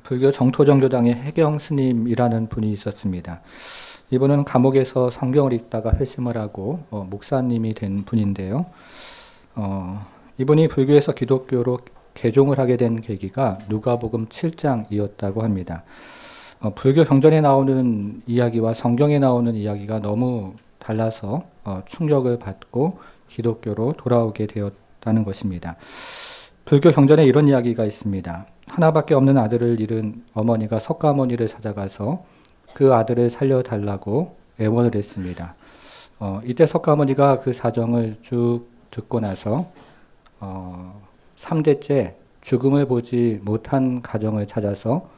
불교 정토정교당의 해경 스님이라는 분이 있었습니다. 이분은 감옥에서 성경을 읽다가 회심을 하고 목사님이 된 분인데요. 이분이 불교에서 기독교로 개종을 하게 된 계기가 누가복음 7장이었다고 합니다. 불교 경전에 나오는 이야기와 성경에 나오는 이야기가 너무 달라서 충격을 받고 기독교로 돌아오게 되었다는 것입니다. 불교 경전에 이런 이야기가 있습니다. 하나밖에 없는 아들을 잃은 어머니가 석가모니를 찾아가서 그 아들을 살려달라고 애원을 했습니다. 이때 석가모니가 그 사정을 쭉 듣고 나서 3대째 죽음을 보지 못한 가정을 찾아서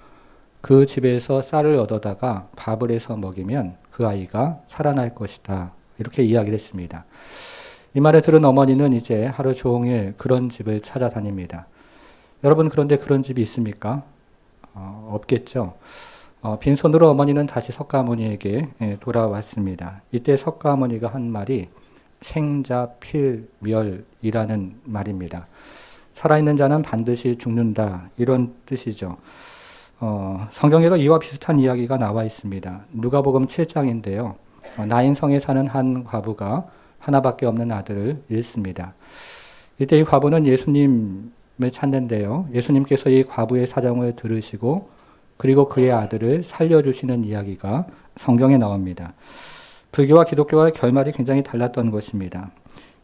그 집에서 쌀을 얻어다가 밥을 해서 먹이면 그 아이가 살아날 것이다. 이렇게 이야기를 했습니다. 이 말을 들은 어머니는 이제 하루 종일 그런 집을 찾아다닙니다. 여러분, 그런데 그런 집이 있습니까? 없겠죠. 빈손으로 어머니는 다시 석가모니에게 돌아왔습니다. 이때 석가모니가 한 말이 생자필멸이라는 말입니다. 살아있는 자는 반드시 죽는다, 이런 뜻이죠. 성경에도 이와 비슷한 이야기가 나와 있습니다. 누가복음 7장인데요. 나인성에 사는 한 과부가 하나밖에 없는 아들을 잃습니다. 이때 이 과부는 예수님을 찾는데요. 예수님께서 이 과부의 사정을 들으시고 그리고 그의 아들을 살려주시는 이야기가 성경에 나옵니다. 불교와 기독교와의 결말이 굉장히 달랐던 것입니다.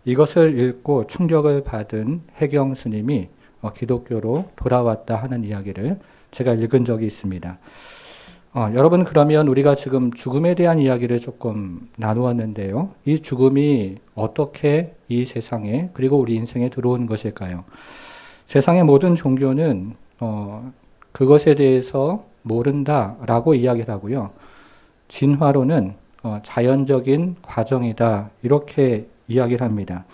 이것을 읽고 충격을 받은 해경 스님이 기독교로 돌아왔다 하는 이야기를 제가 읽은 적이 있습니다. 여러분, 그러면 우리가 지금 죽음에 대한 이야기를 조금 나누었는데요. 이 죽음이 어떻게 이 세상에 그리고 우리 인생에 들어온 것일까요? 세상의 모든 종교는 그것에 대해서 모른다라고 이야기를 하고요. 진화론은 자연적인 과정이다, 이렇게 이야기를 합니다.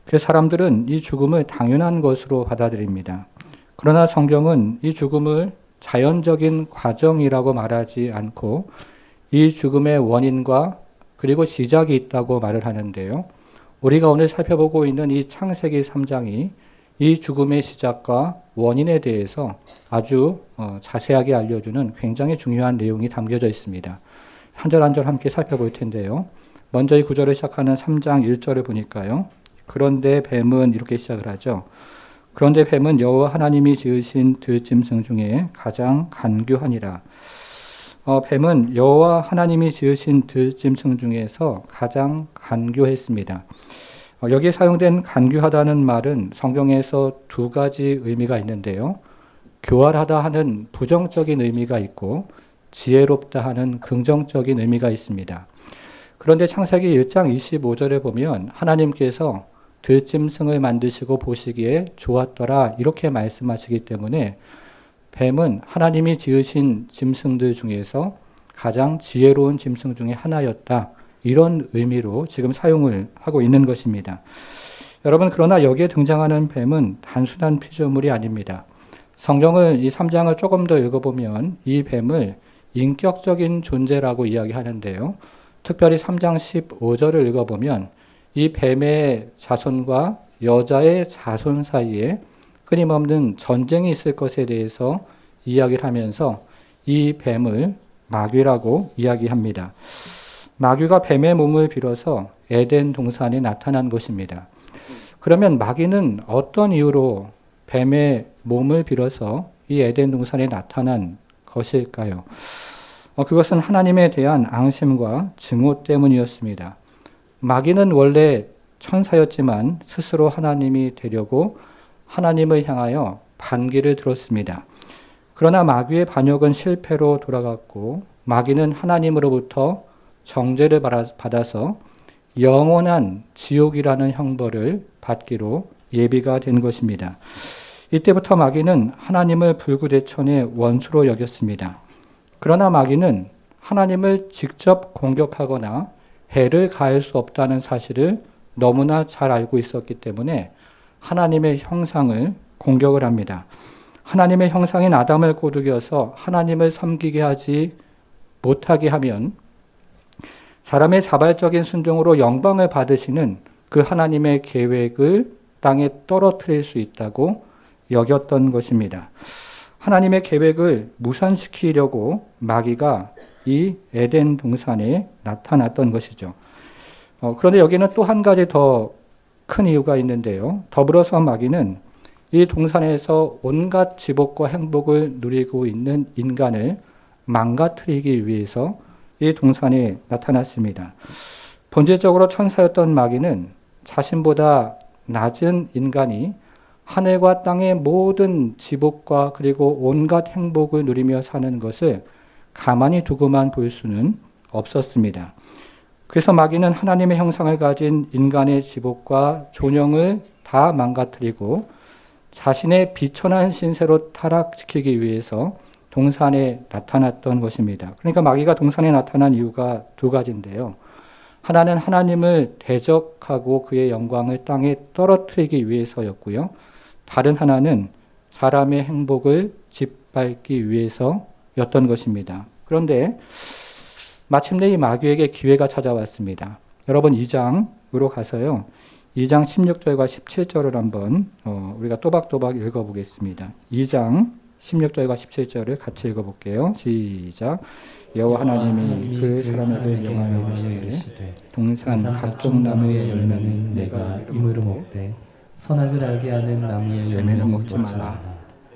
그래서 사람들은 이 죽음을 당연한 것으로 받아들입니다. 그러나 성경은 이 죽음을 자연적인 과정이라고 말하지 않고 이 죽음의 원인과 그리고 시작이 있다고 말을 하는데요. 우리가 오늘 살펴보고 있는 이 창세기 3장이 이 죽음의 시작과 원인에 대해서 아주 자세하게 알려주는 굉장히 중요한 내용이 담겨져 있습니다. 한 절 한 절 함께 살펴볼 텐데요. 먼저 이 구절을 시작하는 3장 1절을 보니까요. 그런데 뱀은 이렇게 시작을 하죠. 그런데 뱀은 여호와 하나님이 지으신 들짐승 중에 가장 간교하니라. 뱀은 여호와 하나님이 지으신 들짐승 중에서 가장 간교했습니다. 여기에 사용된 간교하다는 말은 성경에서 두 가지 의미가 있는데요. 교활하다 하는 부정적인 의미가 있고 지혜롭다 하는 긍정적인 의미가 있습니다. 그런데 창세기 1장 25절에 보면 하나님께서 들짐승을 만드시고 보시기에 좋았더라, 이렇게 말씀하시기 때문에 뱀은 하나님이 지으신 짐승들 중에서 가장 지혜로운 짐승 중에 하나였다, 이런 의미로 지금 사용을 하고 있는 것입니다. 여러분, 그러나 여기에 등장하는 뱀은 단순한 피조물이 아닙니다. 성경을 이 3장을 조금 더 읽어보면 이 뱀을 인격적인 존재라고 이야기하는데요. 특별히 3장 15절을 읽어보면 이 뱀의 자손과 여자의 자손 사이에 끊임없는 전쟁이 있을 것에 대해서 이야기를 하면서 이 뱀을 마귀라고 이야기합니다. 마귀가 뱀의 몸을 빌어서 에덴 동산에 나타난 것입니다. 그러면 마귀는 어떤 이유로 뱀의 몸을 빌어서 이 에덴 동산에 나타난 것일까요? 그것은 하나님에 대한 앙심과 증오 때문이었습니다. 마귀는 원래 천사였지만 스스로 하나님이 되려고 하나님을 향하여 반기를 들었습니다. 그러나 마귀의 반역은 실패로 돌아갔고 마귀는 하나님으로부터 정죄를 받아서 영원한 지옥이라는 형벌을 받기로 예비가 된 것입니다. 이때부터 마귀는 하나님을 불구대천의 원수로 여겼습니다. 그러나 마귀는 하나님을 직접 공격하거나 해를 가할 수 없다는 사실을 너무나 잘 알고 있었기 때문에 하나님의 형상을 공격을 합니다. 하나님의 형상인 아담을 꼬드겨서 하나님을 섬기게 하지 못하게 하면 사람의 자발적인 순종으로 영광을 받으시는 그 하나님의 계획을 땅에 떨어뜨릴 수 있다고 여겼던 것입니다. 하나님의 계획을 무산시키려고 마귀가 이 에덴 동산에 나타났던 것이죠. 그런데 여기는 또 한 가지 더 큰 이유가 있는데요. 더불어서 마귀는 이 동산에서 온갖 지복과 행복을 누리고 있는 인간을 망가뜨리기 위해서 이 동산에 나타났습니다. 본질적으로 천사였던 마귀는 자신보다 낮은 인간이 하늘과 땅의 모든 지복과 그리고 온갖 행복을 누리며 사는 것을 가만히 두고만 볼 수는 없었습니다. 그래서 마귀는 하나님의 형상을 가진 인간의 지복과 존영을 다 망가뜨리고 자신의 비천한 신세로 타락시키기 위해서 동산에 나타났던 것입니다. 그러니까 마귀가 동산에 나타난 이유가 두 가지인데요. 하나는 하나님을 대적하고 그의 영광을 땅에 떨어뜨리기 위해서였고요. 다른 하나는 사람의 행복을 짓밟기 위해서였던 것입니다. 그런데 마침내 이 마귀에게 기회가 찾아왔습니다. 여러분 2장으로 가서요. 2장 16절과 17절을 한번 우리가 또박또박 읽어보겠습니다. 2장 16절과 17절을 같이 읽어볼게요. 시작. 여호와 하나님이 그 사람에게 명하여 이르시되 동산 각종 나무의 열매는 내가 임으로 먹되 선악을 알게 하는 나무의 열매는 먹지 말라.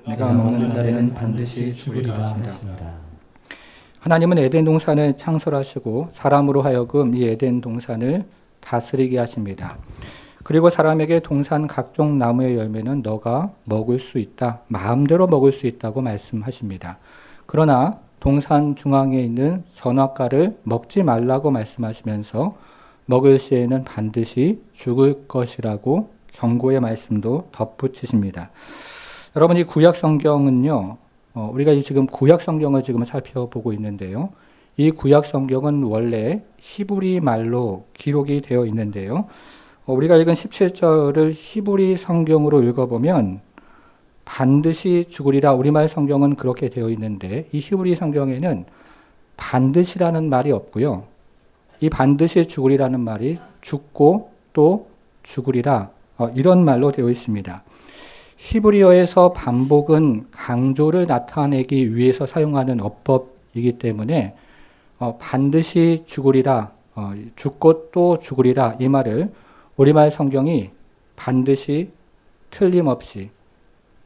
내가 먹는 날에는 반드시 죽으리라 하시니라. 하나님은 에덴 동산을 창설하시고 사람으로 하여금 이 에덴 동산을 다스리게 하십니다. 그리고 사람에게 동산 각종 나무의 열매는 너가 먹을 수 있다. 마음대로 먹을 수 있다고 말씀하십니다. 그러나 동산 중앙에 있는 선악과를 먹지 말라고 말씀하시면서 먹을 시에는 반드시 죽을 것이라고 경고의 말씀도 덧붙이십니다. 여러분 이 구약 성경은요. 우리가 지금 구약 성경을 지금 살펴보고 있는데요. 이 구약 성경은 원래 히브리 말로 기록이 되어 있는데요. 우리가 읽은 17절을 히브리 성경으로 읽어보면 반드시 죽으리라 우리말 성경은 그렇게 되어 있는데 이 히브리 성경에는 반드시라는 말이 없고요. 이 반드시 죽으리라는 말이 죽고 또 죽으리라 이런 말로 되어 있습니다. 히브리어에서 반복은 강조를 나타내기 위해서 사용하는 어법이기 때문에 반드시 죽으리라, 죽고 또 죽으리라 이 말을 우리말 성경이 반드시 틀림없이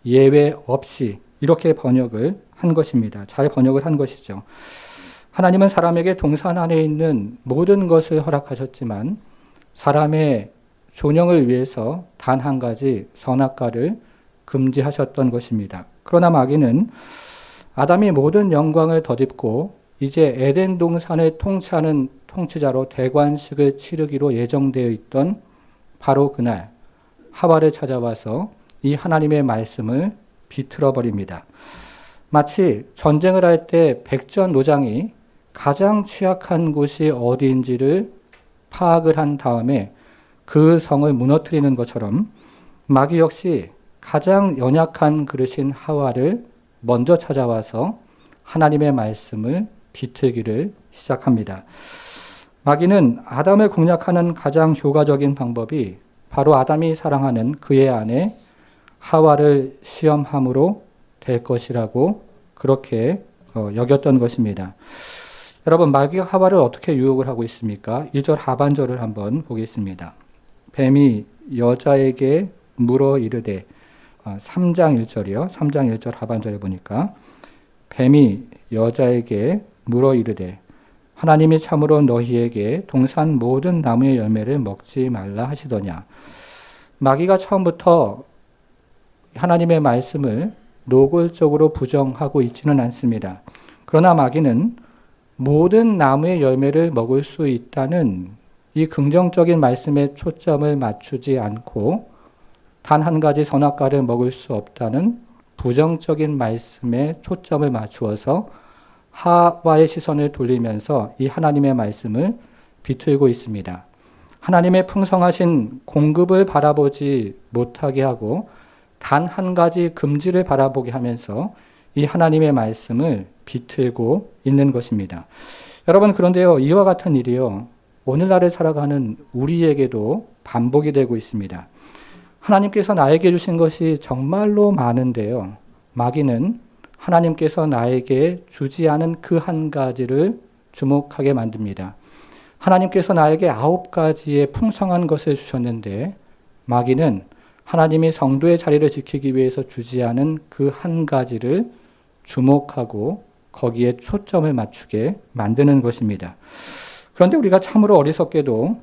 예외 없이 이렇게 번역을 한 것입니다. 잘 번역을 한 것이죠. 하나님은 사람에게 동산 안에 있는 모든 것을 허락하셨지만 사람의 존영을 위해서 단 한 가지 선악과를 금지하셨던 것입니다. 그러나 마귀는 아담이 모든 영광을 덧입고 이제 에덴 동산을 통치하는 통치자로 대관식을 치르기로 예정되어 있던 바로 그날 하와를 찾아와서 이 하나님의 말씀을 비틀어 버립니다. 마치 전쟁을 할 때 백전노장이 가장 취약한 곳이 어디인지를 파악을 한 다음에 그 성을 무너뜨리는 것처럼 마귀 역시 가장 연약한 그릇인 하와를 먼저 찾아와서 하나님의 말씀을 비틀기를 시작합니다. 마귀는 아담을 공략하는 가장 효과적인 방법이 바로 아담이 사랑하는 그의 아내 하와를 시험함으로 될 것이라고 그렇게 여겼던 것입니다. 여러분 마귀가 하와를 어떻게 유혹을 하고 있습니까? 2절 하반절을 한번 보겠습니다. 뱀이 여자에게 물어 이르되 3장 1절이요. 3장 1절 하반절에 보니까 뱀이 여자에게 물어 이르되 하나님이 참으로 너희에게 동산 모든 나무의 열매를 먹지 말라 하시더냐. 마귀가 처음부터 하나님의 말씀을 노골적으로 부정하고 있지는 않습니다. 그러나 마귀는 모든 나무의 열매를 먹을 수 있다는 이 긍정적인 말씀에 초점을 맞추지 않고 단 한 가지 선악과를 먹을 수 없다는 부정적인 말씀에 초점을 맞추어서 하와의 시선을 돌리면서 이 하나님의 말씀을 비틀고 있습니다. 하나님의 풍성하신 공급을 바라보지 못하게 하고 단 한 가지 금지를 바라보게 하면서 이 하나님의 말씀을 비틀고 있는 것입니다. 여러분 그런데요 이와 같은 일이요 오늘날을 살아가는 우리에게도 반복이 되고 있습니다. 하나님께서 나에게 주신 것이 정말로 많은데요. 마귀는 하나님께서 나에게 주지 않은 그 한 가지를 주목하게 만듭니다. 하나님께서 나에게 9가지의 풍성한 것을 주셨는데 마귀는 하나님이 성도의 자리를 지키기 위해서 주지 않은 그 한 가지를 주목하고 거기에 초점을 맞추게 만드는 것입니다. 그런데 우리가 참으로 어리석게도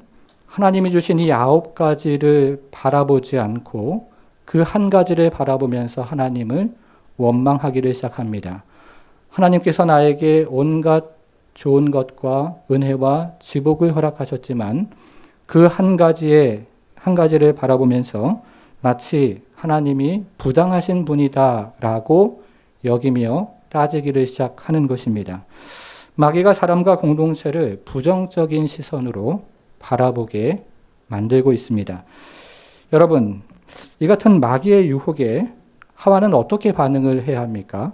하나님이 주신 이 9가지를 바라보지 않고 그 한 가지를 바라보면서 하나님을 원망하기를 시작합니다. 하나님께서 나에게 온갖 좋은 것과 은혜와 지복을 허락하셨지만 그 한 가지를 바라보면서 마치 하나님이 부당하신 분이다라고 여기며 따지기를 시작하는 것입니다. 마귀가 사람과 공동체를 부정적인 시선으로 바라보게 만들고 있습니다. 여러분, 이 같은 마귀의 유혹에 하와는 어떻게 반응을 해야 합니까?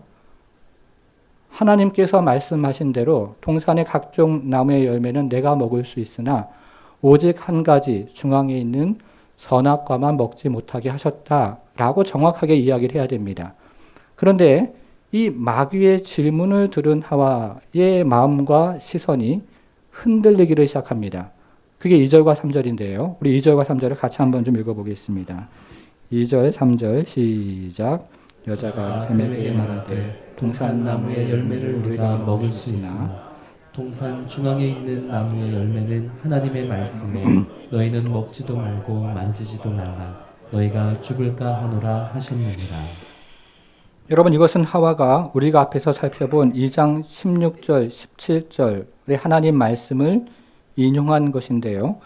하나님께서 말씀하신 대로 동산의 각종 나무의 열매는 내가 먹을 수 있으나 오직 한 가지 중앙에 있는 선악과만 먹지 못하게 하셨다라고 정확하게 이야기를 해야 됩니다. 그런데 이 마귀의 질문을 들은 하와의 마음과 시선이 흔들리기를 시작합니다. 그게 2절과 3절인데요. 우리 2절과 3절을 같이 한번 좀 읽어보겠습니다. 2절, 3절 시작. 여자가 뱀에게 말하되 동산 나무의 열매를 우리가 먹을 수 있으나 동산 중앙에 있는 나무의 열매는 하나님의 말씀에 너희는 먹지도 말고 만지지도 말라 너희가 죽을까 하노라 하셨느니라. 여러분, 이것은 하와가 우리가 앞에서 살펴본 2장 16절, 17절의 하나님 말씀을 인용한 것인데요.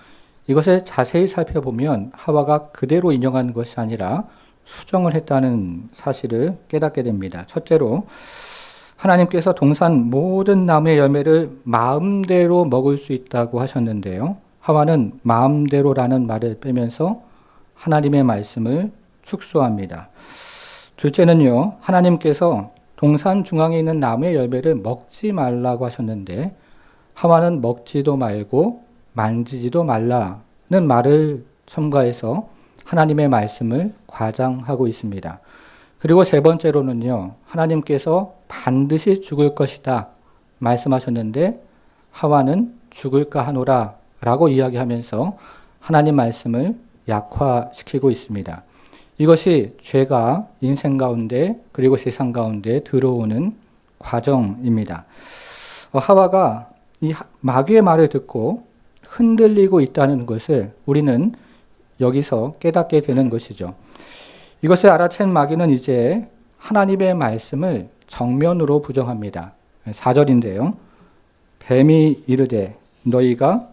이것을 자세히 살펴보면 하와가 그대로 인용한 것이 아니라 수정을 했다는 사실을 깨닫게 됩니다. 첫째로 하나님께서 동산 모든 나무의 열매를 마음대로 먹을 수 있다고 하셨는데요. 하와는 마음대로라는 말을 빼면서 하나님의 말씀을 축소합니다. 둘째는요, 하나님께서 동산 중앙에 있는 나무의 열매를 먹지 말라고 하셨는데 하와는 먹지도 말고 만지지도 말라는 말을 첨가해서 하나님의 말씀을 과장하고 있습니다. 그리고 세 번째로는요, 하나님께서 반드시 죽을 것이다 말씀하셨는데 하와는 죽을까 하노라 라고 이야기하면서 하나님 말씀을 약화시키고 있습니다. 이것이 죄가 인생 가운데 그리고 세상 가운데 들어오는 과정입니다. 하와가 이 마귀의 말을 듣고 흔들리고 있다는 것을 우리는 여기서 깨닫게 되는 것이죠. 이것을 알아챈 마귀는 이제 하나님의 말씀을 정면으로 부정합니다. 4절인데요. 뱀이 이르되 너희가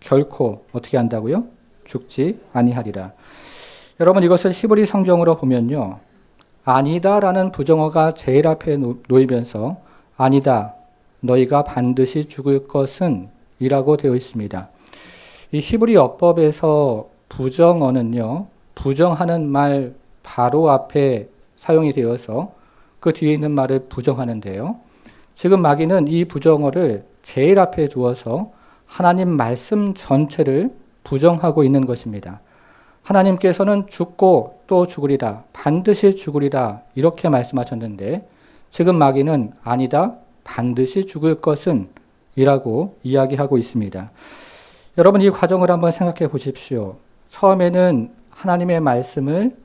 결코 어떻게 한다고요? 죽지 아니하리라. 여러분, 이것을 히브리 성경으로 보면요. 아니다라는 부정어가 제일 앞에 놓이면서 아니다, 너희가 반드시 죽을 것은 이라고 되어 있습니다. 이 히브리 어법에서 부정어는요, 부정하는 말 바로 앞에 사용이 되어서 그 뒤에 있는 말을 부정하는데요. 지금 마귀는 이 부정어를 제일 앞에 두어서 하나님 말씀 전체를 부정하고 있는 것입니다. 하나님께서는 죽고 또 죽으리라, 반드시 죽으리라 이렇게 말씀하셨는데 지금 마귀는 아니다, 반드시 죽을 것은 이라고 이야기하고 있습니다. 여러분, 이 과정을 한번 생각해 보십시오. 처음에는 하나님의 말씀을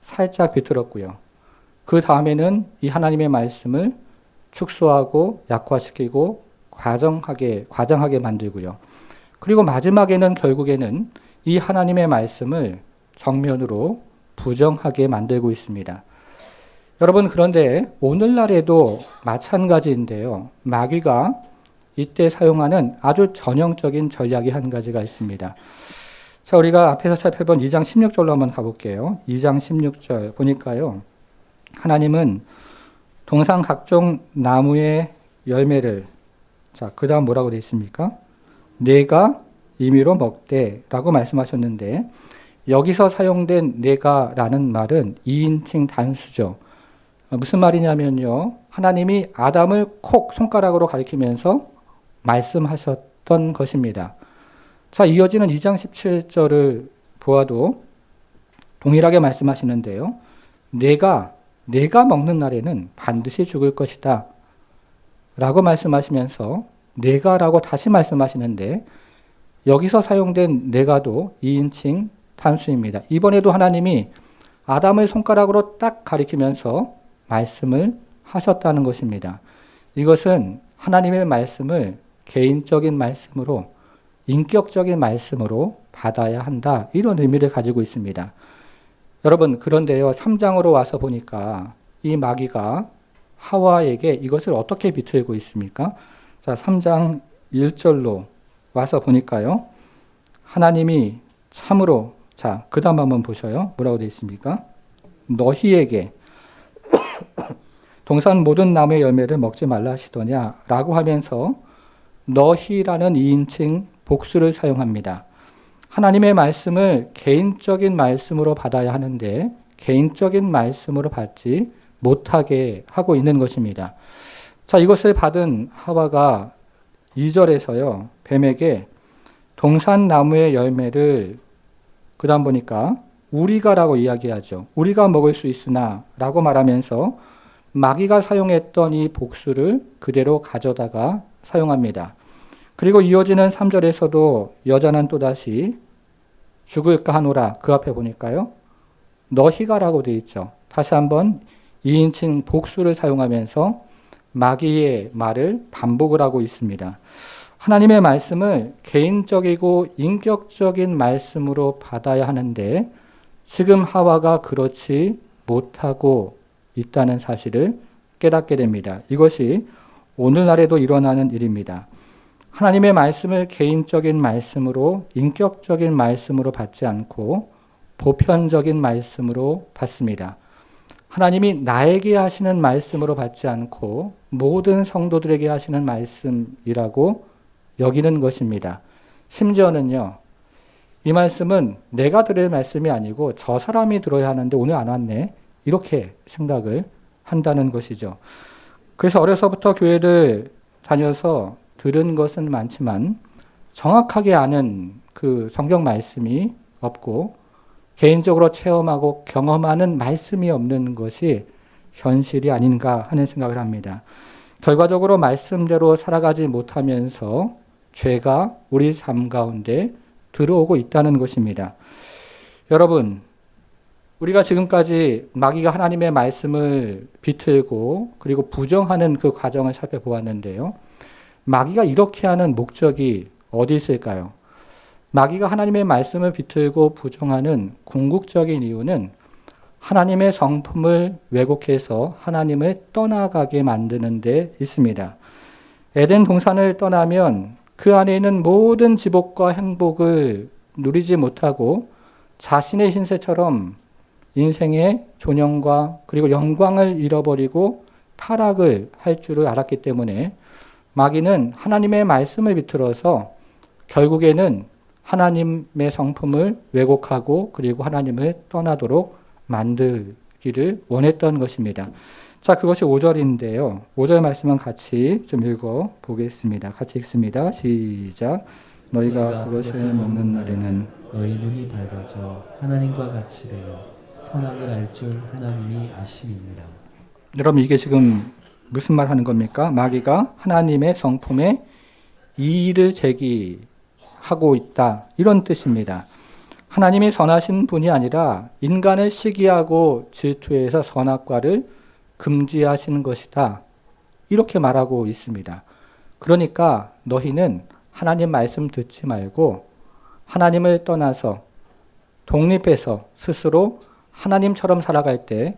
살짝 비틀었고요. 그 다음에는 이 하나님의 말씀을 축소하고 약화시키고 과장하게 만들고요. 그리고 마지막에는 결국에는 이 하나님의 말씀을 정면으로 부정하게 만들고 있습니다. 여러분, 그런데 오늘날에도 마찬가지인데요. 마귀가 이때 사용하는 아주 전형적인 전략이 한 가지가 있습니다. 자, 우리가 앞에서 살펴본 2장 16절로 한번 가볼게요. 2장 16절 보니까요. 하나님은 동산 각종 나무의 열매를, 자, 그 다음 뭐라고 되어 있습니까? 내가 임의로 먹되 라고 말씀하셨는데 여기서 사용된 내가라는 말은 2인칭 단수죠. 무슨 말이냐면요. 하나님이 아담을 콕 손가락으로 가리키면서 말씀하셨던 것입니다. 자, 이어지는 2장 17절을 보아도 동일하게 말씀하시는데요. 내가 내가 먹는 날에는 반드시 죽을 것이다 라고 말씀하시면서 내가라고 다시 말씀하시는데 여기서 사용된 내가도 2인칭 단수입니다. 이번에도 하나님이 아담을 손가락으로 딱 가리키면서 말씀을 하셨다는 것입니다. 이것은 하나님의 말씀을 개인적인 말씀으로 인격적인 말씀으로 받아야 한다. 이런 의미를 가지고 있습니다. 여러분 그런데요 3장으로 와서 보니까 이 마귀가 하와에게 이것을 어떻게 비틀고 있습니까? 자 3장 1절로 와서 보니까요. 하나님이 참으로 자 그 다음 한번 보셔요. 뭐라고 되어 있습니까? 너희에게 동산 모든 나무의 열매를 먹지 말라 하시더냐 라고 하면서 너희라는 2인칭 복수를 사용합니다. 하나님의 말씀을 개인적인 말씀으로 받아야 하는데 개인적인 말씀으로 받지 못하게 하고 있는 것입니다. 자, 이것을 받은 하와가 2절에서요. 뱀에게 동산 나무의 열매를 그 다음 보니까 우리가라고 이야기하죠. 우리가 먹을 수 있으나 라고 말하면서 마귀가 사용했던 이 복수를 그대로 가져다가 사용합니다. 그리고 이어지는 3절에서도 여자는 또다시 죽을까 하노라 그 앞에 보니까요. 너희가라고 되어 있죠. 다시 한번 2인칭 복수를 사용하면서 마귀의 말을 반복을 하고 있습니다. 하나님의 말씀을 개인적이고 인격적인 말씀으로 받아야 하는데 지금 하와가 그렇지 못하고 있다는 사실을 깨닫게 됩니다. 이것이 오늘날에도 일어나는 일입니다. 하나님의 말씀을 개인적인 말씀으로 인격적인 말씀으로 받지 않고 보편적인 말씀으로 받습니다. 하나님이 나에게 하시는 말씀으로 받지 않고 모든 성도들에게 하시는 말씀이라고 여기는 것입니다. 심지어는요. 이 말씀은 내가 들을 말씀이 아니고 저 사람이 들어야 하는데 오늘 안 왔네. 이렇게 생각을 한다는 것이죠. 그래서 어려서부터 교회를 다녀서 들은 것은 많지만 정확하게 아는 그 성경 말씀이 없고 개인적으로 체험하고 경험하는 말씀이 없는 것이 현실이 아닌가 하는 생각을 합니다. 결과적으로 말씀대로 살아가지 못하면서 죄가 우리 삶 가운데 들어오고 있다는 것입니다. 여러분, 우리가 지금까지 마귀가 하나님의 말씀을 비틀고 그리고 부정하는 그 과정을 살펴보았는데요. 마귀가 이렇게 하는 목적이 어디 있을까요? 마귀가 하나님의 말씀을 비틀고 부정하는 궁극적인 이유는 하나님의 성품을 왜곡해서 하나님을 떠나가게 만드는 데 있습니다. 에덴 동산을 떠나면 그 안에 있는 모든 지복과 행복을 누리지 못하고 자신의 신세처럼 인생의 존영과 그리고 영광을 잃어버리고 타락을 할 줄을 알았기 때문에 마귀는 하나님의 말씀을 비틀어서 결국에는 하나님의 성품을 왜곡하고 그리고 하나님을 떠나도록 만들기를 원했던 것입니다. 자, 그것이 5절인데요. 5절 말씀은 같이 좀 읽어 보겠습니다. 같이 읽습니다. 시작. 너희가 그것을 먹는 날에는 너희 눈이 밝아져 하나님과 같이 되어 선악을 알 줄 하나님이 아심이니라. 여러분 이게 지금 무슨 말 하는 겁니까? 마귀가 하나님의 성품에 이의를 제기하고 있다. 이런 뜻입니다. 하나님이 선하신 분이 아니라 인간을 시기하고 질투해서 선악과를 금지하시는 것이다. 이렇게 말하고 있습니다. 그러니까 너희는 하나님 말씀 듣지 말고 하나님을 떠나서 독립해서 스스로 하나님처럼 살아갈 때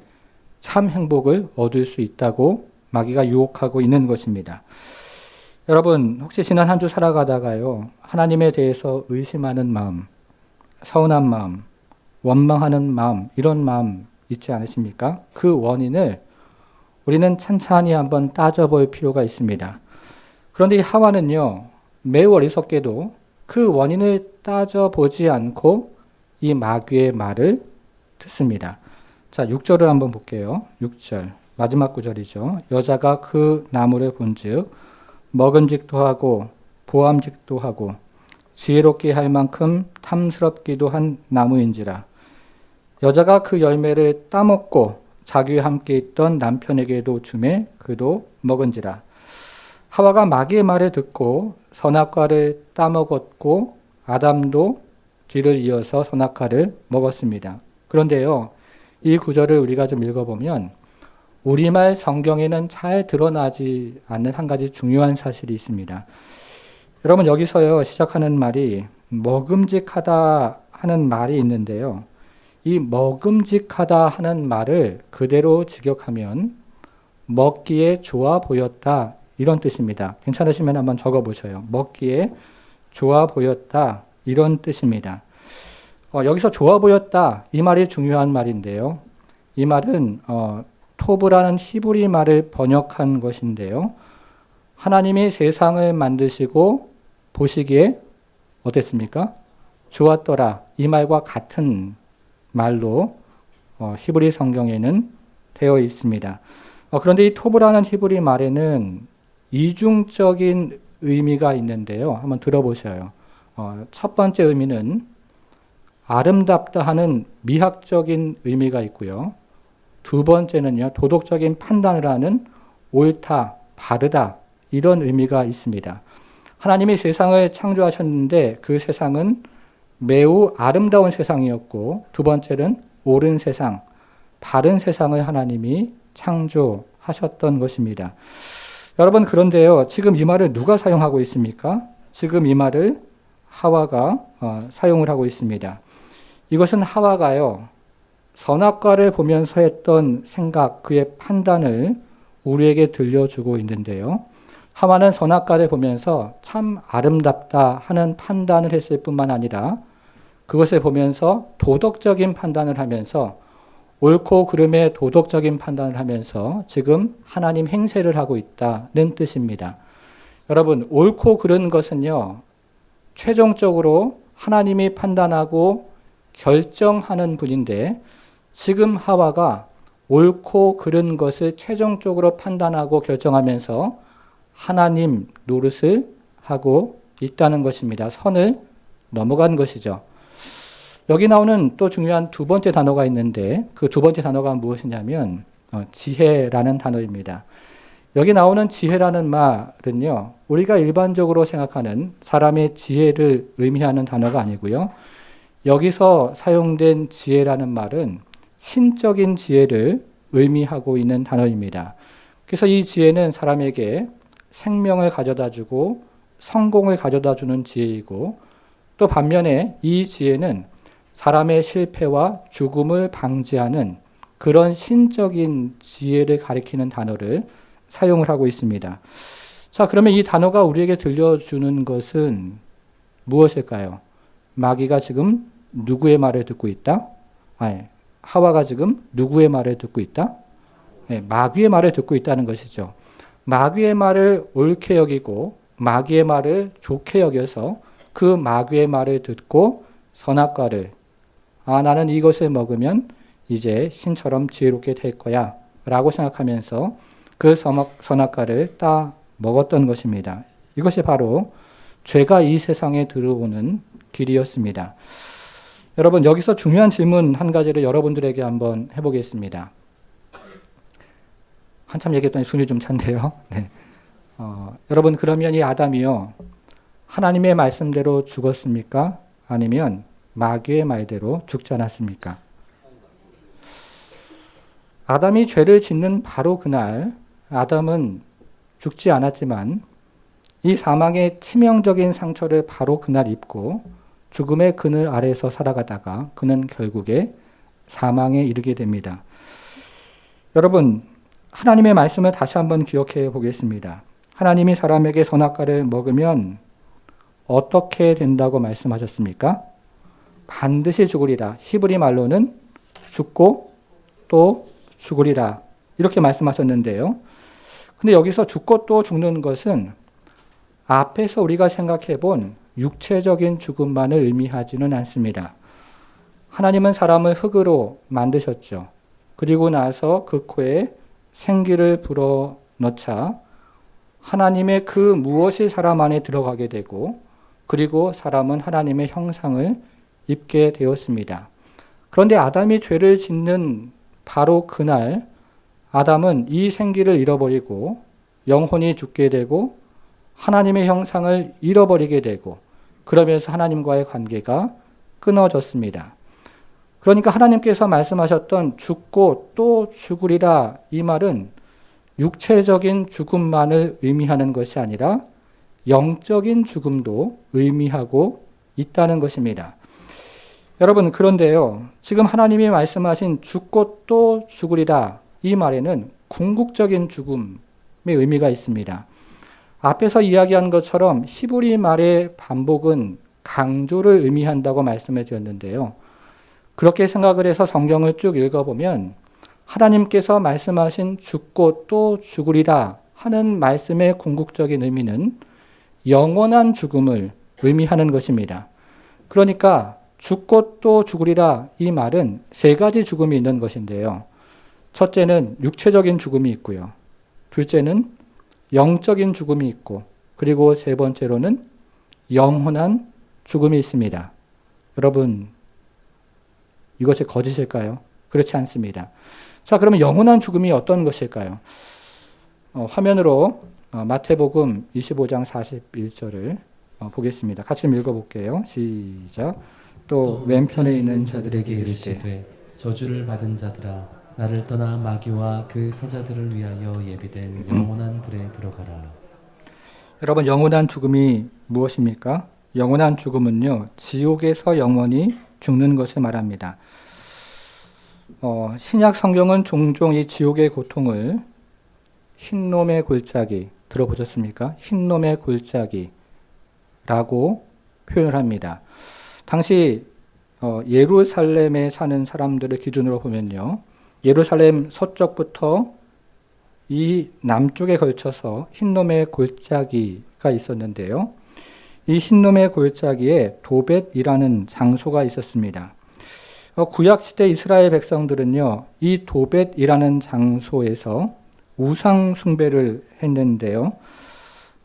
참 행복을 얻을 수 있다고 마귀가 유혹하고 있는 것입니다. 여러분 혹시 지난 한 주 살아가다가요. 하나님에 대해서 의심하는 마음, 서운한 마음, 원망하는 마음 이런 마음 있지 않으십니까? 그 원인을 우리는 찬찬히 한번 따져볼 필요가 있습니다. 그런데 이 하와는요. 매우 어리석게도 그 원인을 따져보지 않고 이 마귀의 말을 듣습니다. 자, 6절을 한번 볼게요. 6절 마지막 구절이죠. 여자가 그 나무를 본즉 먹음직도 하고 보암직도 하고 지혜롭게 할 만큼 탐스럽기도 한 나무인지라. 여자가 그 열매를 따먹고 자기와 함께 있던 남편에게도 주매 그도 먹은지라. 하와가 마귀의 말을 듣고 선악과를 따먹었고 아담도 뒤를 이어서 선악과를 먹었습니다. 그런데요, 이 구절을 우리가 좀 읽어보면 우리말 성경에는 잘 드러나지 않는 한 가지 중요한 사실이 있습니다. 여러분, 여기서요 시작하는 말이 먹음직하다 하는 말이 있는데요. 이 먹음직하다 하는 말을 그대로 직역하면 먹기에 좋아 보였다 이런 뜻입니다. 괜찮으시면 한번 적어보셔요. 먹기에 좋아 보였다 이런 뜻입니다. 여기서 좋아 보였다 이 말이 중요한 말인데요. 이 말은 토브라는 히브리 말을 번역한 것인데요. 하나님이 세상을 만드시고 보시기에 어땠습니까? 좋았더라 이 말과 같은 말로 히브리 성경에는 되어 있습니다. 그런데 이 토브라는 히브리 말에는 이중적인 의미가 있는데요. 한번 들어보셔요. 첫 번째 의미는 아름답다 하는 미학적인 의미가 있고요. 두 번째는요, 도덕적인 판단을 하는 옳다, 바르다 이런 의미가 있습니다. 하나님이 세상을 창조하셨는데 그 세상은 매우 아름다운 세상이었고, 두 번째는 옳은 세상, 바른 세상을 하나님이 창조하셨던 것입니다. 여러분, 그런데요, 지금 이 말을 누가 사용하고 있습니까? 지금 이 말을 하와가 사용을 하고 있습니다. 이것은 하와가요, 선악과를 보면서 했던 생각, 그의 판단을 우리에게 들려주고 있는데요. 하와는 선악과를 보면서 참 아름답다 하는 판단을 했을 뿐만 아니라 그것을 보면서 도덕적인 판단을 하면서 옳고 그름의 도덕적인 판단을 하면서 지금 하나님 행세를 하고 있다는 뜻입니다. 여러분, 옳고 그른 것은요, 최종적으로 하나님이 판단하고 결정하는 분인데 지금 하와가 옳고 그른 것을 최종적으로 판단하고 결정하면서 하나님 노릇을 하고 있다는 것입니다. 선을 넘어간 것이죠. 여기 나오는 또 중요한 두 번째 단어가 있는데 그 두 번째 단어가 무엇이냐면 지혜라는 단어입니다. 여기 나오는 지혜라는 말은요, 우리가 일반적으로 생각하는 사람의 지혜를 의미하는 단어가 아니고요. 여기서 사용된 지혜라는 말은 신적인 지혜를 의미하고 있는 단어입니다. 그래서 이 지혜는 사람에게 생명을 가져다 주고 성공을 가져다 주는 지혜이고, 또 반면에 이 지혜는 사람의 실패와 죽음을 방지하는 그런 신적인 지혜를 가리키는 단어를 사용을 하고 있습니다. 자, 그러면 이 단어가 우리에게 들려주는 것은 무엇일까요? 마귀가 지금 누구의 말을 듣고 있다? 하와가 지금 누구의 말을 듣고 있다? 마귀의 말을 듣고 있다는 것이죠. 마귀의 말을 옳게 여기고 마귀의 말을 좋게 여겨서 그 마귀의 말을 듣고 선악과를 나는 이것을 먹으면 이제 신처럼 지혜롭게 될 거야 라고 생각하면서 그 선악과를 따 먹었던 것입니다. 이것이 바로 죄가 이 세상에 들어오는 길이었습니다. 여러분, 여기서 중요한 질문 한 가지를 여러분들에게 한번 해보겠습니다. 한참 얘기했더니 숨이 좀 찬데요. 네. 여러분, 그러면 이 아담이요, 하나님의 말씀대로 죽었습니까? 아니면 마귀의 말대로 죽지 않았습니까? 아담이 죄를 짓는 바로 그날 아담은 죽지 않았지만 이 사망의 치명적인 상처를 바로 그날 입고 죽음의 그늘 아래에서 살아가다가 그는 결국에 사망에 이르게 됩니다. 여러분, 하나님의 말씀을 다시 한번 기억해 보겠습니다. 하나님이 사람에게 선악과를 먹으면 어떻게 된다고 말씀하셨습니까? 반드시 죽으리라. 히브리 말로는 죽고 또 죽으리라. 이렇게 말씀하셨는데요. 근데 여기서 죽고 또 죽는 것은 앞에서 우리가 생각해 본 육체적인 죽음만을 의미하지는 않습니다. 하나님은 사람을 흙으로 만드셨죠. 그리고 나서 그 코에 생기를 불어넣자 하나님의 그 무엇이 사람 안에 들어가게 되고, 그리고 사람은 하나님의 형상을 입게 되었습니다. 그런데 아담이 죄를 짓는 바로 그날 아담은 이 생기를 잃어버리고 영혼이 죽게 되고 하나님의 형상을 잃어버리게 되고 그러면서 하나님과의 관계가 끊어졌습니다. 그러니까 하나님께서 말씀하셨던 죽고 또 죽으리라 이 말은 육체적인 죽음만을 의미하는 것이 아니라 영적인 죽음도 의미하고 있다는 것입니다. 여러분, 그런데요, 지금 하나님이 말씀하신 죽고 또 죽으리라 이 말에는 궁극적인 죽음의 의미가 있습니다. 앞에서 이야기한 것처럼 히브리 말의 반복은 강조를 의미한다고 말씀해 주었는데요. 그렇게 생각을 해서 성경을 쭉 읽어보면 하나님께서 말씀하신 죽고 또 죽으리라 하는 말씀의 궁극적인 의미는 영원한 죽음을 의미하는 것입니다. 그러니까 죽고 또 죽으리라 이 말은 세 가지 죽음이 있는 것인데요. 첫째는 육체적인 죽음이 있고요. 둘째는 영적인 죽음이 있고 그리고 세 번째로는 영원한 죽음이 있습니다. 여러분, 이것이 거짓일까요? 그렇지 않습니다. 자, 그러면 영원한 죽음이 어떤 것일까요? 화면으로 마태복음 25장 41절을 보겠습니다. 같이 좀 읽어볼게요. 시작. 또 왼편에 있는 자들에게 이르시되 저주를 받은 자들아 나를 떠나 마귀와 그 사자들을 위하여 예비된 영원한 불에 들어가라. 여러분, 영원한 죽음이 무엇입니까? 영원한 죽음은요, 지옥에서 영원히 죽는 것을 말합니다. 신약 성경은 종종 이 지옥의 고통을 흰놈의 골짜기, 들어보셨습니까? 흰놈의 골짜기라고 표현을 합니다. 당시 예루살렘에 사는 사람들을 기준으로 보면요, 예루살렘 서쪽부터 이 남쪽에 걸쳐서 흰놈의 골짜기가 있었는데요. 이 흰놈의 골짜기에 도벳이라는 장소가 있었습니다. 구약시대 이스라엘 백성들은요, 이 도벳이라는 장소에서 우상 숭배를 했는데요.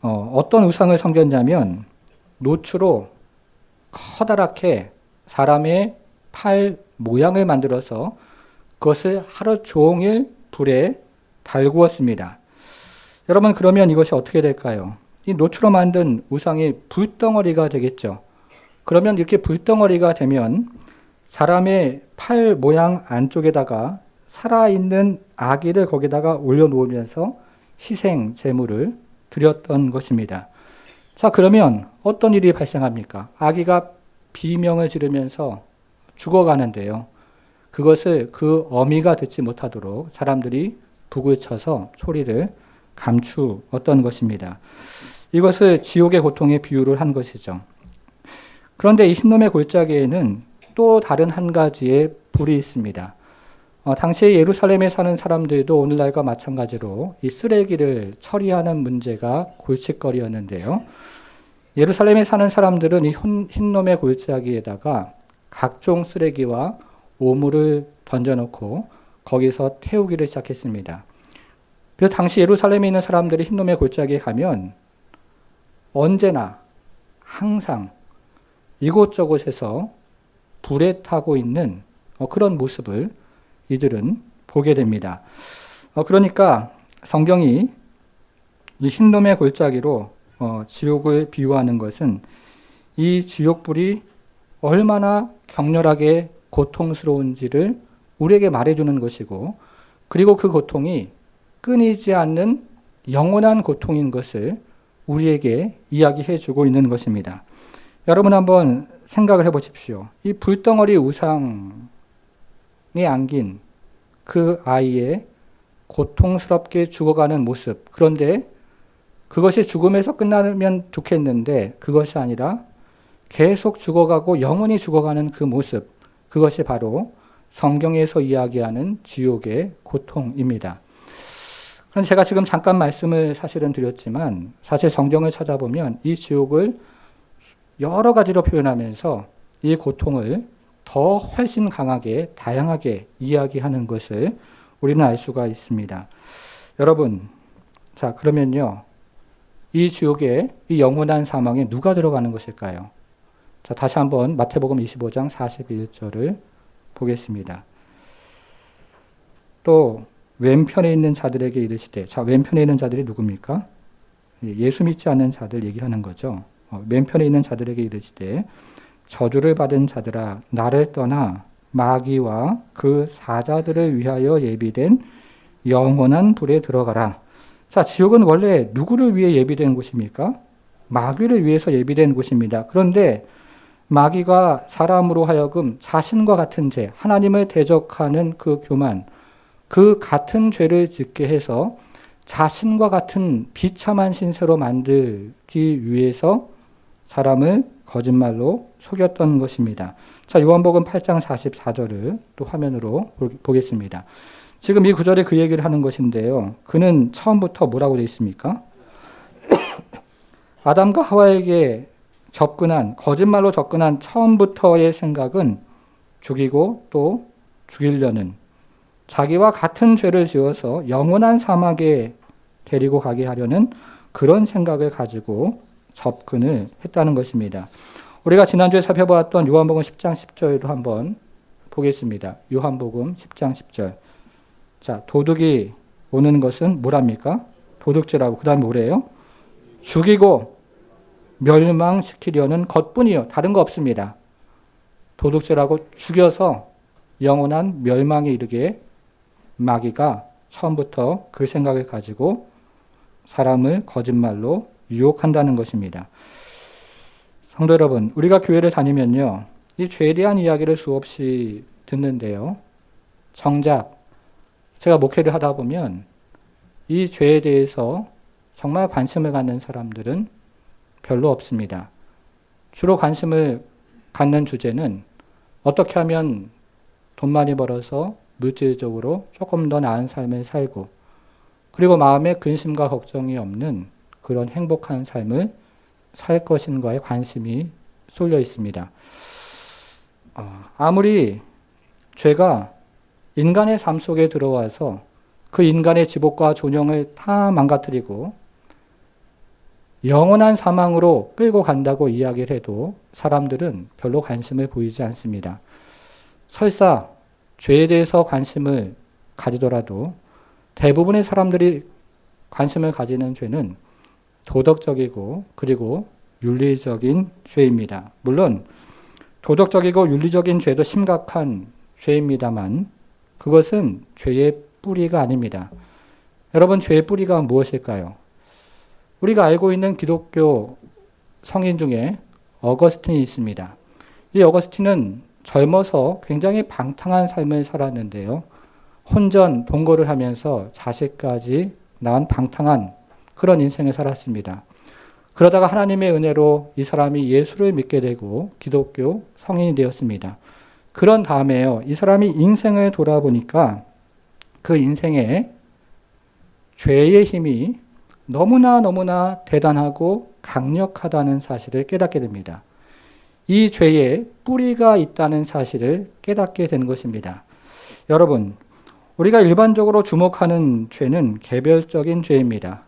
어떤 우상을 섬겼냐면 노추로 커다랗게 사람의 팔 모양을 만들어서 그것을 하루 종일 불에 달구었습니다. 여러분, 그러면 이것이 어떻게 될까요? 이 노추로 만든 우상이 불덩어리가 되겠죠. 그러면 이렇게 불덩어리가 되면 사람의 팔 모양 안쪽에다가 살아있는 아기를 거기다가 올려놓으면서 희생 제물을 드렸던 것입니다. 자, 그러면 어떤 일이 발생합니까? 아기가 비명을 지르면서 죽어가는데요. 그것을 그 어미가 듣지 못하도록 사람들이 북을 쳐서 소리를 감추었던 것입니다. 이것을 지옥의 고통에 비유를 한 것이죠. 그런데 이 흰놈의 골짜기에는 또 다른 한 가지의 불이 있습니다. 당시에 예루살렘에 사는 사람들도 오늘날과 마찬가지로 이 쓰레기를 처리하는 문제가 골칫거리였는데요. 예루살렘에 사는 사람들은 이 흰놈의 골짜기에다가 각종 쓰레기와 오물을 던져놓고 거기서 태우기를 시작했습니다. 그래서 당시 예루살렘에 있는 사람들이 흰놈의 골짜기에 가면 언제나 항상 이곳저곳에서 불에 타고 있는 그런 모습을 이들은 보게 됩니다. 그러니까 성경이 이 흰놈의 골짜기로 지옥을 비유하는 것은 이 지옥불이 얼마나 격렬하게 고통스러운지를 우리에게 말해주는 것이고, 그리고 그 고통이 끊이지 않는 영원한 고통인 것을 우리에게 이야기해주고 있는 것입니다. 여러분 한번 생각을 해보십시오. 이 불덩어리 우상에 안긴 그 아이의 고통스럽게 죽어가는 모습, 그런데 그것이 죽음에서 끝나면 좋겠는데 그것이 아니라 계속 죽어가고 영원히 죽어가는 그 모습, 그것이 바로 성경에서 이야기하는 지옥의 고통입니다. 그럼 제가 지금 잠깐 말씀을 사실은 드렸지만 사실 성경을 찾아보면 이 지옥을 여러 가지로 표현하면서 이 고통을 더 훨씬 강하게 다양하게 이야기하는 것을 우리는 알 수가 있습니다. 여러분, 자, 그러면요, 이 지옥에 이 영원한 사망에 누가 들어가는 것일까요? 자, 다시 한번 마태복음 25장 41절을 보겠습니다. 또 왼편에 있는 자들에게 이르시되, 자, 왼편에 있는 자들이 누굽니까? 예수 믿지 않는 자들 얘기하는 거죠. 왼편에 있는 자들에게 이르시되, 저주를 받은 자들아, 나를 떠나 마귀와 그 사자들을 위하여 예비된 영원한 불에 들어가라. 자, 지옥은 원래 누구를 위해 예비된 곳입니까? 마귀를 위해서 예비된 곳입니다. 그런데 마귀가 사람으로 하여금 자신과 같은 죄, 하나님을 대적하는 그 교만, 그 같은 죄를 짓게 해서 자신과 같은 비참한 신세로 만들기 위해서 사람을 거짓말로 속였던 것입니다. 자, 요한복음 8장 44절을 또 화면으로 보겠습니다. 지금 이 구절에 그 얘기를 하는 것인데요. 그는 처음부터 뭐라고 되어 있습니까? 아담과 하와에게 거짓말로 접근한 처음부터의 생각은 죽이고 또 죽이려는, 자기와 같은 죄를 지어서 영원한 사막에 데리고 가게 하려는 그런 생각을 가지고 접근을 했다는 것입니다. 우리가 지난주에 살펴보았던 요한복음 10장 10절도 한번 보겠습니다. 요한복음 10장 10절. 자, 도둑이 오는 것은 뭐랍니까? 도둑질하고, 그 다음에 뭐래요? 죽이고 멸망시키려는 것뿐이요. 다른 거 없습니다. 도둑질하고 죽여서 영원한 멸망에 이르게 마귀가 처음부터 그 생각을 가지고 사람을 거짓말로 유혹한다는 것입니다. 성도 여러분, 우리가 교회를 다니면요, 이 죄에 대한 이야기를 수없이 듣는데요, 정작 제가 목회를 하다 보면 이 죄에 대해서 정말 관심을 갖는 사람들은 별로 없습니다. 주로 관심을 갖는 주제는 어떻게 하면 돈 많이 벌어서 물질적으로 조금 더 나은 삶을 살고, 그리고 마음에 근심과 걱정이 없는 그런 행복한 삶을 살 것인가에 관심이 쏠려 있습니다. 아무리 죄가 인간의 삶 속에 들어와서 그 인간의 지복과 존영을 다 망가뜨리고 영원한 사망으로 끌고 간다고 이야기를 해도 사람들은 별로 관심을 보이지 않습니다. 설사 죄에 대해서 관심을 가지더라도 대부분의 사람들이 관심을 가지는 죄는 도덕적이고 그리고 윤리적인 죄입니다. 물론 도덕적이고 윤리적인 죄도 심각한 죄입니다만 그것은 죄의 뿌리가 아닙니다. 여러분, 죄의 뿌리가 무엇일까요? 우리가 알고 있는 기독교 성인 중에 어거스틴이 있습니다. 이 어거스틴은 젊어서 굉장히 방탕한 삶을 살았는데요. 혼전, 동거를 하면서 자식까지 낳은 방탕한 그런 인생을 살았습니다. 그러다가 하나님의 은혜로 이 사람이 예수를 믿게 되고 기독교 성인이 되었습니다. 그런 다음에요, 이 사람이 인생을 돌아보니까 그 인생에 죄의 힘이 너무나 대단하고 강력하다는 사실을 깨닫게 됩니다. 이 죄에 뿌리가 있다는 사실을 깨닫게 된 것입니다. 여러분, 우리가 일반적으로 주목하는 죄는 개별적인 죄입니다.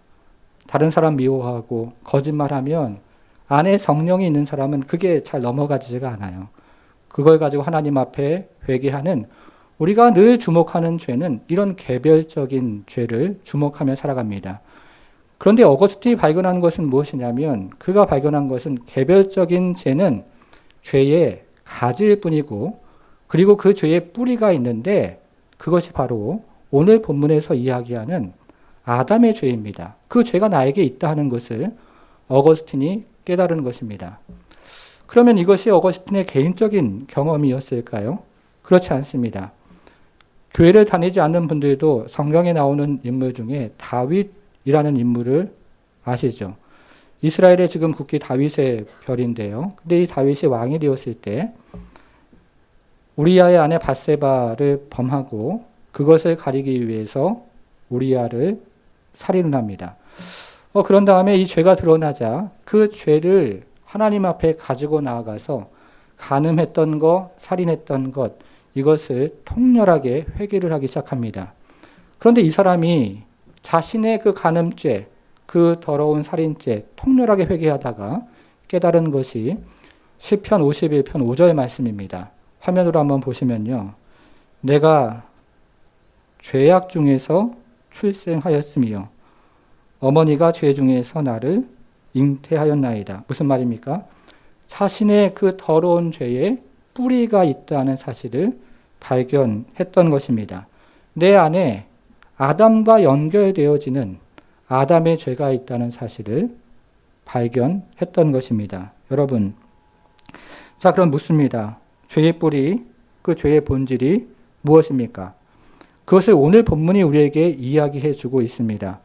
다른 사람 미워하고 거짓말하면 안에 성령이 있는 사람은 그게 잘 넘어가지가 않아요. 그걸 가지고 하나님 앞에 회개하는, 우리가 늘 주목하는 죄는 이런 개별적인 죄를 주목하며 살아갑니다. 그런데 어거스틴이 발견한 것은 무엇이냐면, 그가 발견한 것은 개별적인 죄는 죄의 가지일 뿐이고, 그리고 그 죄의 뿌리가 있는데 그것이 바로 오늘 본문에서 이야기하는 아담의 죄입니다. 그 죄가 나에게 있다 하는 것을 어거스틴이 깨달은 것입니다. 그러면 이것이 어거스틴의 개인적인 경험이었을까요? 그렇지 않습니다. 교회를 다니지 않는 분들도 성경에 나오는 인물 중에 다윗이라는 인물을 아시죠? 이스라엘의 지금 국기 다윗의 별인데요. 근데 이 다윗이 왕이 되었을 때 우리아의 아내 밧세바를 범하고 그것을 가리기 위해서 우리아를 살인을 합니다. 그런 다음에 이 죄가 드러나자 그 죄를 하나님 앞에 가지고 나아가서 간음했던 것, 살인했던 것, 이것을 통렬하게 회개를 하기 시작합니다. 그런데 이 사람이 자신의 그 간음죄, 그 더러운 살인죄 통렬하게 회개하다가 깨달은 것이 시편 51편 5절 말씀입니다. 화면으로 한번 보시면요. 내가 죄악 중에서 출생하였으며 어머니가 죄 중에서 나를 잉태하였나이다. 무슨 말입니까? 자신의 그 더러운 죄에 뿌리가 있다는 사실을 발견했던 것입니다. 내 안에 아담과 연결되어지는 아담의 죄가 있다는 사실을 발견했던 것입니다. 여러분, 자, 그럼 묻습니다. 죄의 뿌리, 그 죄의 본질이 무엇입니까? 그것을 오늘 본문이 우리에게 이야기해 주고 있습니다.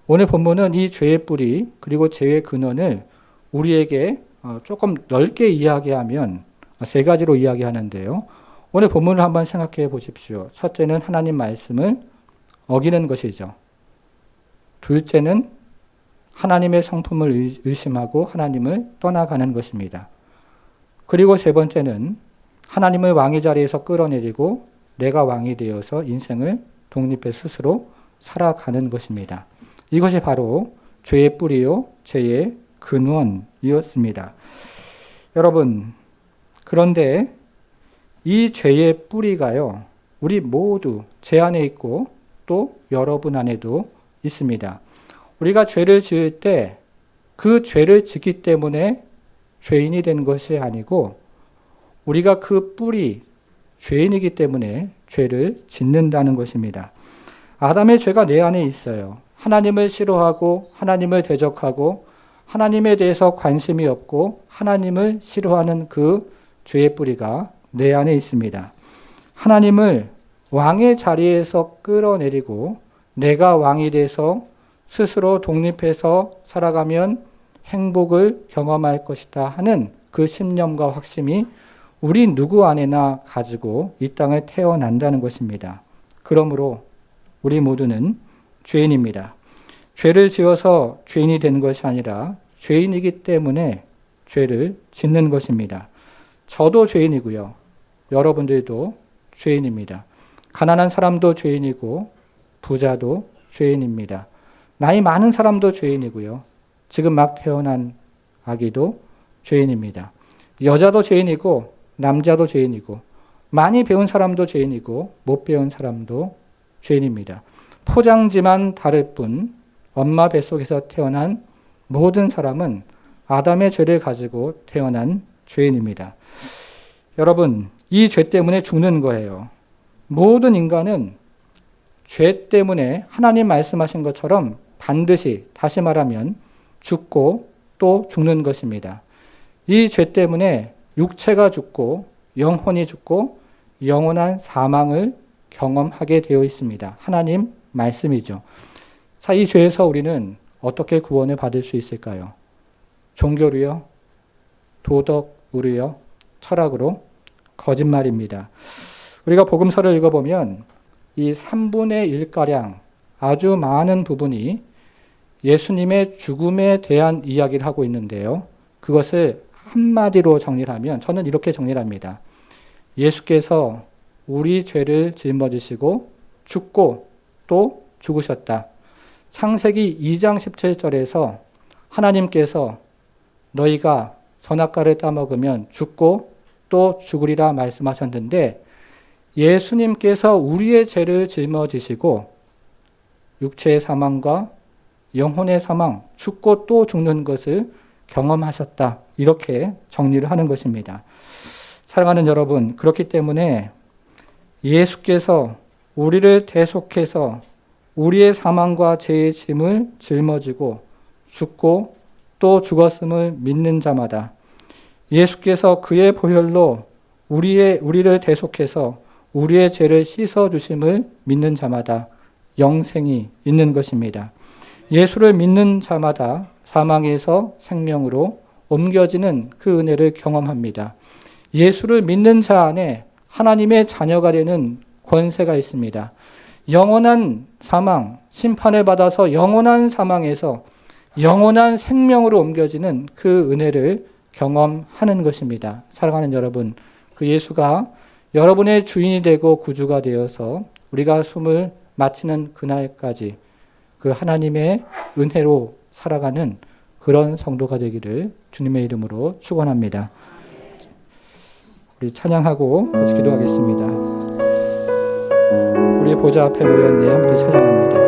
오늘 본문은 이 죄의 뿌리, 그리고 죄의 근원을 우리에게 조금 넓게 이야기하면 세 가지로 이야기하는데요. 오늘 본문을 한번 생각해 보십시오. 첫째는 하나님 말씀을 어기는 것이죠. 둘째는 하나님의 성품을 의심하고 하나님을 떠나가는 것입니다. 그리고 세 번째는 하나님을 왕의 자리에서 끌어내리고 내가 왕이 되어서 인생을 독립해 스스로 살아가는 것입니다. 이것이 바로 죄의 뿌리요, 죄의 근원이었습니다. 여러분, 그런데 이 죄의 뿌리가요, 우리 모두 제 안에 있고 또 여러분 안에도 있습니다. 우리가 죄를 지을 때 그 죄를 짓기 때문에 죄인이 된 것이 아니고 우리가 그 뿌리, 죄인이기 때문에 죄를 짓는다는 것입니다. 아담의 죄가 내 안에 있어요. 하나님을 싫어하고 하나님을 대적하고 하나님에 대해서 관심이 없고 하나님을 싫어하는 그 죄의 뿌리가 내 안에 있습니다. 하나님을 왕의 자리에서 끌어내리고 내가 왕이 돼서 스스로 독립해서 살아가면 행복을 경험할 것이다 하는 그 신념과 확신이 우리 누구 안에나 가지고 이 땅에 태어난다는 것입니다. 그러므로 우리 모두는 죄인입니다. 죄를 지어서 죄인이 된 것이 아니라 죄인이기 때문에 죄를 짓는 것입니다. 저도 죄인이고요. 여러분들도 죄인입니다. 가난한 사람도 죄인이고 부자도 죄인입니다. 나이 많은 사람도 죄인이고요. 지금 막 태어난 아기도 죄인입니다. 여자도 죄인이고 남자도 죄인이고 많이 배운 사람도 죄인이고 못 배운 사람도 죄인입니다. 포장지만 다를 뿐 엄마 뱃속에서 태어난 모든 사람은 아담의 죄를 가지고 태어난 죄인입니다. 여러분, 이 죄 때문에 죽는 거예요. 모든 인간은 죄 때문에 하나님 말씀하신 것처럼 반드시, 다시 말하면 죽고 또 죽는 것입니다. 이 죄 때문에 육체가 죽고 영혼이 죽고 영원한 사망을 경험하게 되어 있습니다. 하나님 말씀이죠. 자, 이 죄에서 우리는 어떻게 구원을 받을 수 있을까요? 종교로요? 도덕으로요? 철학으로? 거짓말입니다. 우리가 복음서를 읽어보면 이 3분의 1가량 아주 많은 부분이 예수님의 죽음에 대한 이야기를 하고 있는데요. 그것을 한마디로 정리를 하면 저는 이렇게 정리를 합니다. 예수께서 우리 죄를 짊어지시고 죽고 또 죽으셨다. 창세기 2장 17절에서 하나님께서 너희가 선악과를 따먹으면 죽고 또 죽으리라 말씀하셨는데 예수님께서 우리의 죄를 짊어지시고 육체의 사망과 영혼의 사망, 죽고 또 죽는 것을 경험하셨다. 이렇게 정리를 하는 것입니다. 사랑하는 여러분, 그렇기 때문에 예수께서 우리를 대속해서 우리의 사망과 죄의 짐을 짊어지고 죽고 또 죽었음을 믿는 자마다 예수께서 그의 보혈로 우리를 대속해서 우리의 죄를 씻어주심을 믿는 자마다 영생이 있는 것입니다. 예수를 믿는 자마다 사망에서 생명으로 옮겨지는 그 은혜를 경험합니다. 예수를 믿는 자 안에 하나님의 자녀가 되는 권세가 있습니다. 영원한 사망, 심판을 받아서 영원한 사망에서 영원한 생명으로 옮겨지는 그 은혜를 경험하는 것입니다. 사랑하는 여러분, 그 예수가 여러분의 주인이 되고 구주가 되어서 우리가 숨을 마치는 그날까지 그 하나님의 은혜로 살아가는 그런 성도가 되기를 주님의 이름으로 축원합니다. 우리 찬양하고 같이 기도하겠습니다. 우리 우리 보좌 앞에 모였네. 함께 찬양합니다.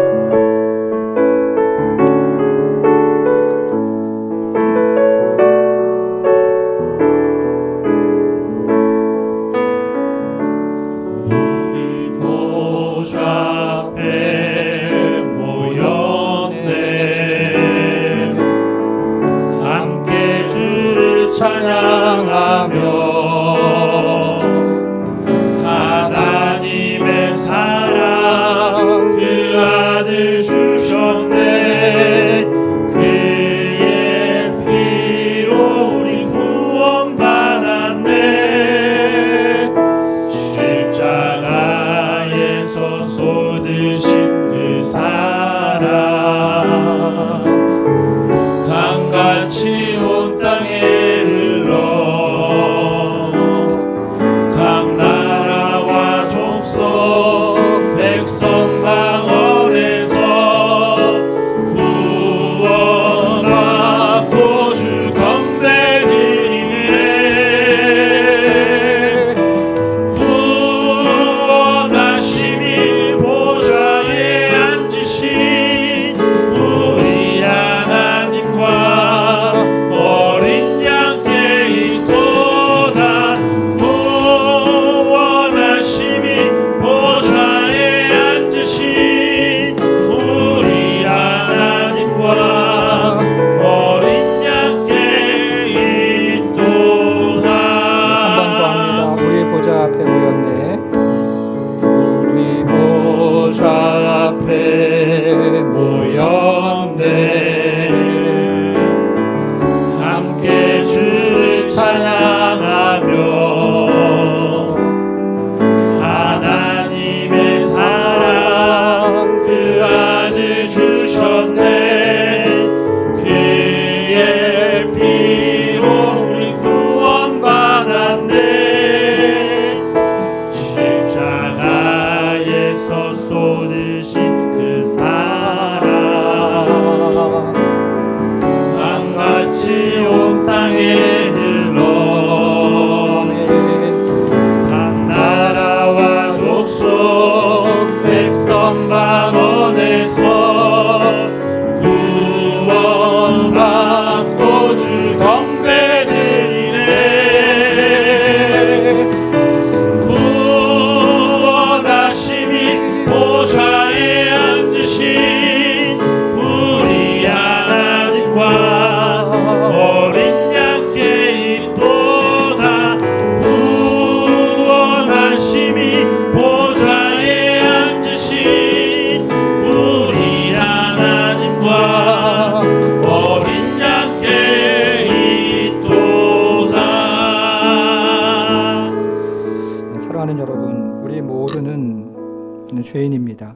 죄인입니다.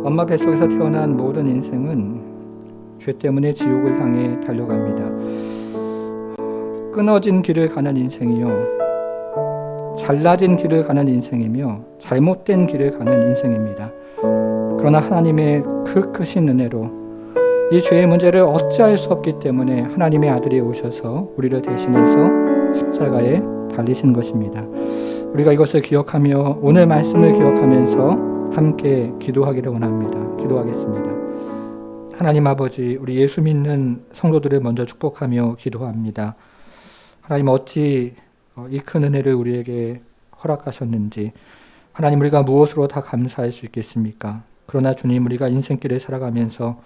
엄마 뱃속에서 태어난 모든 인생은 죄 때문에 지옥을 향해 달려갑니다. 끊어진 길을 가는 인생이요, 잘라진 길을 가는 인생이며 잘못된 길을 가는 인생입니다. 그러나 하나님의 그 크신 은혜로 이 죄의 문제를 어찌할 수 없기 때문에 하나님의 아들이 오셔서 우리를 대신해서 십자가에 달리신 것입니다. 우리가 이것을 기억하며 오늘 말씀을 기억하면서 함께 기도하기를 원합니다. 기도하겠습니다. 하나님 아버지, 우리 예수 믿는 성도들을 먼저 축복하며 기도합니다. 하나님, 어찌 이 큰 은혜를 우리에게 허락하셨는지, 하나님, 우리가 무엇으로 다 감사할 수 있겠습니까? 그러나 주님, 우리가 인생길을 살아가면서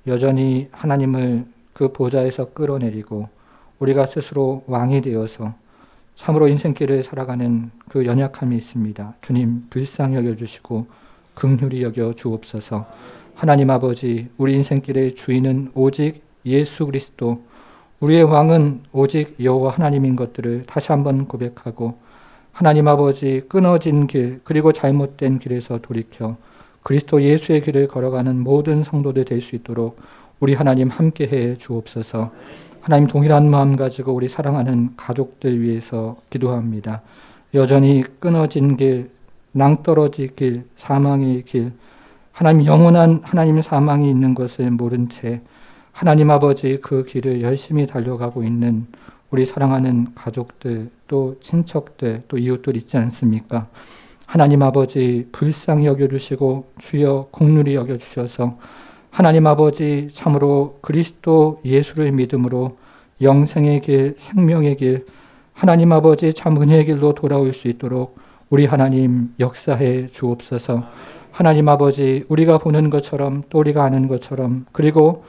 여전히 하나님을 그 보좌에서 끌어내리고 우리가 스스로 왕이 되어서 참으로 인생길을 살아가는 그 연약함이 있습니다. 주님, 불쌍히 여겨주시고 긍휼히 여겨 주옵소서. 하나님 아버지, 우리 인생길의 주인은 오직 예수 그리스도, 우리의 왕은 오직 여호와 하나님인 것들을 다시 한번 고백하고, 하나님 아버지, 끊어진 길 그리고 잘못된 길에서 돌이켜 그리스도 예수의 길을 걸어가는 모든 성도들 될 수 있도록 우리 하나님 함께해 주옵소서. 하나님, 동일한 마음 가지고 우리 사랑하는 가족들 위해서 기도합니다. 여전히 끊어진 길, 낭떠러지 길, 사망의 길, 하나님, 영원한 하나님 사망이 있는 것을 모른 채 하나님 아버지 그 길을 열심히 달려가고 있는 우리 사랑하는 가족들, 또 친척들, 또 이웃들 있지 않습니까? 하나님 아버지 불쌍히 여겨주시고 주여 긍휼히 여겨주셔서 하나님 아버지 참으로 그리스도 예수를 믿음으로 영생의 길, 생명의 길, 하나님 아버지 참 은혜의 길로 돌아올 수 있도록 우리 하나님 역사해 주옵소서. 하나님 아버지 우리가 보는 것처럼 또 우리가 아는 것처럼 그리고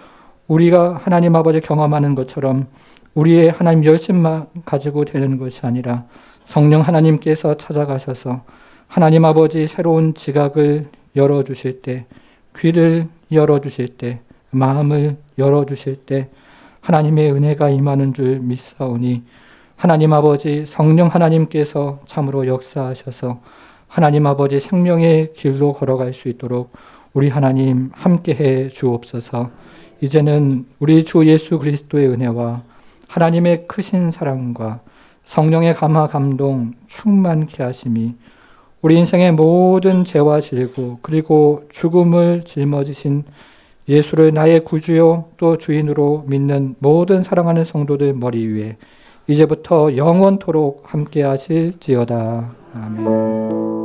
우리가 하나님 아버지 경험하는 것처럼 우리의 하나님 열심만 가지고 되는 것이 아니라 성령 하나님께서 찾아가셔서 하나님 아버지 새로운 지각을 열어주실 때, 귀를 열어주실 때, 마음을 열어주실 때 하나님의 은혜가 임하는 줄 믿사오니 하나님 아버지 성령 하나님께서 참으로 역사하셔서 하나님 아버지 생명의 길로 걸어갈 수 있도록 우리 하나님 함께해 주옵소서. 이제는 우리 주 예수 그리스도의 은혜와 하나님의 크신 사랑과 성령의 감화 감동 충만케 하심이 우리 인생의 모든 죄와 질고 그리고 죽음을 짊어지신 예수를 나의 구주요 또 주인으로 믿는 모든 사랑하는 성도들 머리 위에 이제부터 영원토록 함께 하실지어다. 아멘.